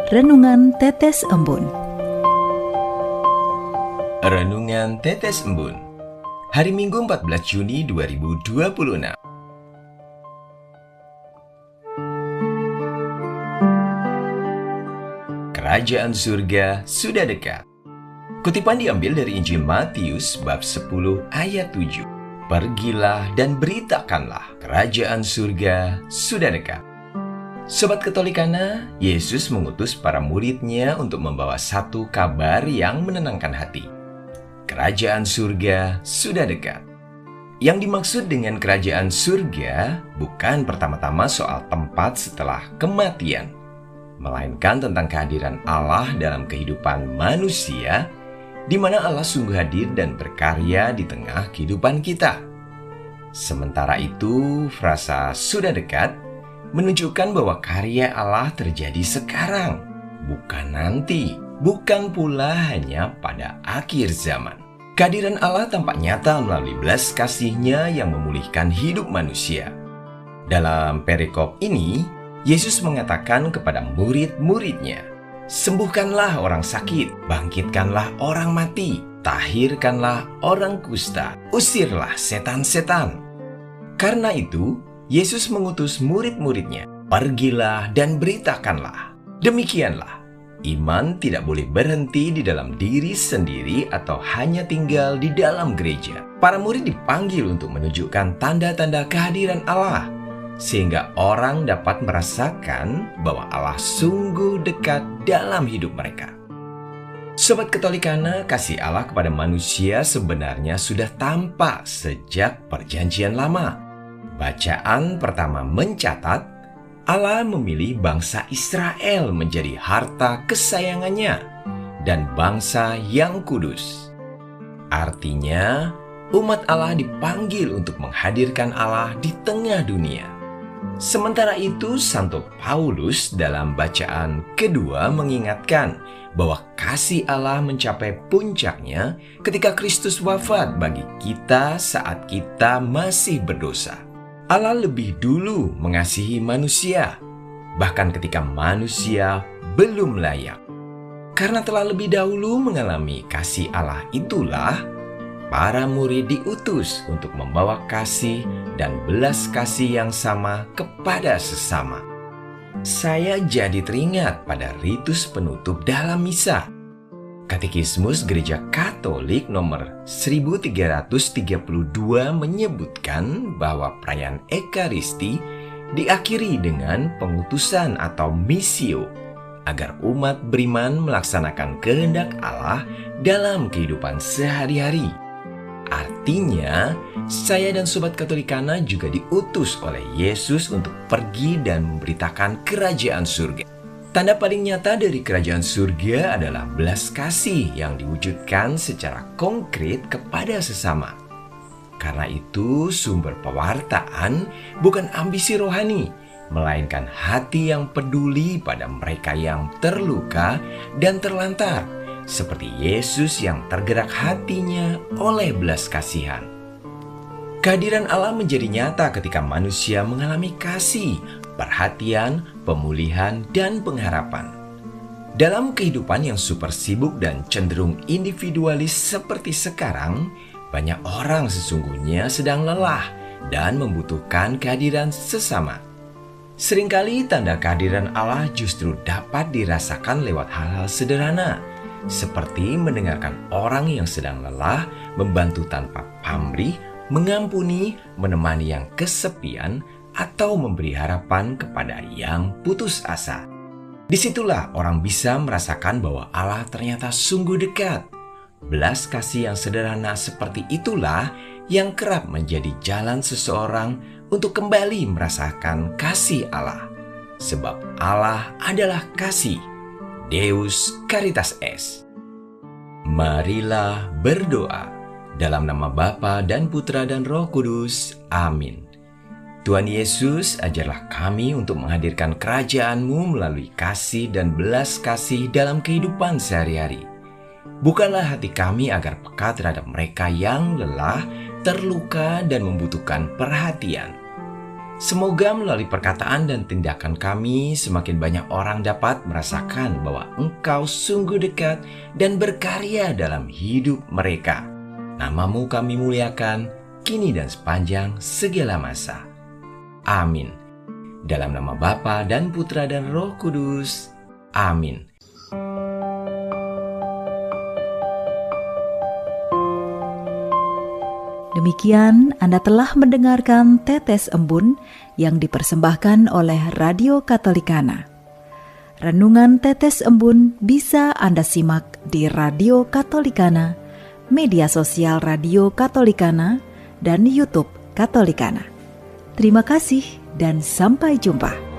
Renungan Tetes Embun. Renungan Tetes Embun, hari Minggu 14 Juni 2026. Kerajaan surga sudah dekat. Kutipan diambil dari Injil Matius bab 10 ayat 7. Pergilah dan beritakanlah, kerajaan surga sudah dekat. Sobat Katolikana, Yesus mengutus para muridnya untuk membawa satu kabar yang menenangkan hati. Kerajaan surga sudah dekat. Yang dimaksud dengan kerajaan surga bukan pertama-tama soal tempat setelah kematian, melainkan tentang kehadiran Allah dalam kehidupan manusia, di mana Allah sungguh hadir dan berkarya di tengah kehidupan kita. Sementara itu, frasa sudah dekat menunjukkan bahwa karya Allah terjadi sekarang, bukan nanti, bukan pula hanya pada akhir zaman. Kehadiran Allah tampak nyata melalui belas kasih-Nya yang memulihkan hidup manusia. Dalam perikop ini, Yesus mengatakan kepada murid-muridnya, "Sembuhkanlah orang sakit, bangkitkanlah orang mati, tahirkanlah orang kusta, usirlah setan-setan." Karena itu, Yesus mengutus murid-muridnya, "Pergilah dan beritakanlah." Demikianlah, iman tidak boleh berhenti di dalam diri sendiri atau hanya tinggal di dalam gereja. Para murid dipanggil untuk menunjukkan tanda-tanda kehadiran Allah, sehingga orang dapat merasakan bahwa Allah sungguh dekat dalam hidup mereka. Sobat Katolikana, kasih Allah kepada manusia sebenarnya sudah tampak sejak Perjanjian Lama. Bacaan pertama mencatat, Allah memilih bangsa Israel menjadi harta kesayangannya dan bangsa yang kudus. Artinya, umat Allah dipanggil untuk menghadirkan Allah di tengah dunia. Sementara itu, Santo Paulus dalam bacaan kedua mengingatkan bahwa kasih Allah mencapai puncaknya ketika Kristus wafat bagi kita saat kita masih berdosa. Allah lebih dulu mengasihi manusia, bahkan ketika manusia belum layak. Karena telah lebih dahulu mengalami kasih Allah itulah, para murid diutus untuk membawa kasih dan belas kasih yang sama kepada sesama. Saya jadi teringat pada ritus penutup dalam misa. Katekismus Gereja Katolik nomor 1332 menyebutkan bahwa perayaan Ekaristi diakhiri dengan pengutusan atau missio, agar umat beriman melaksanakan kehendak Allah dalam kehidupan sehari-hari. Artinya, saya dan Sobat Katolikana juga diutus oleh Yesus untuk pergi dan memberitakan kerajaan surga. Tanda paling nyata dari kerajaan surga adalah belas kasih yang diwujudkan secara konkret kepada sesama. Karena itu, sumber pewartaan bukan ambisi rohani, melainkan hati yang peduli pada mereka yang terluka dan terlantar, seperti Yesus yang tergerak hatinya oleh belas kasihan. Kehadiran Allah menjadi nyata ketika manusia mengalami kasih, perhatian, pemulihan, dan pengharapan. Dalam kehidupan yang super sibuk dan cenderung individualis seperti sekarang, banyak orang sesungguhnya sedang lelah dan membutuhkan kehadiran sesama. Seringkali tanda kehadiran Allah justru dapat dirasakan lewat hal-hal sederhana, seperti mendengarkan orang yang sedang lelah, membantu tanpa pamrih, mengampuni, menemani yang kesepian, atau memberi harapan kepada yang putus asa. Disitulah orang bisa merasakan bahwa Allah ternyata sungguh dekat. Belas kasih yang sederhana seperti itulah yang kerap menjadi jalan seseorang untuk kembali merasakan kasih Allah. Sebab Allah adalah kasih. Deus Caritas Est. Marilah berdoa. Dalam nama Bapa dan Putra dan Roh Kudus. Amin. Tuhan Yesus, ajarlah kami untuk menghadirkan kerajaan-Mu melalui kasih dan belas kasih dalam kehidupan sehari-hari. Bukalah hati kami agar peka terhadap mereka yang lelah, terluka, dan membutuhkan perhatian. Semoga melalui perkataan dan tindakan kami, semakin banyak orang dapat merasakan bahwa Engkau sungguh dekat dan berkarya dalam hidup mereka. Nama-Mu kami muliakan, kini dan sepanjang segala masa. Amin. Dalam nama Bapa dan Putra dan Roh Kudus. Amin. Demikian Anda telah mendengarkan Tetes Embun yang dipersembahkan oleh Radio Katolikana. Renungan Tetes Embun bisa Anda simak di Radio Katolikana, media sosial Radio Katolikana, dan YouTube Katolikana. Terima kasih dan sampai jumpa.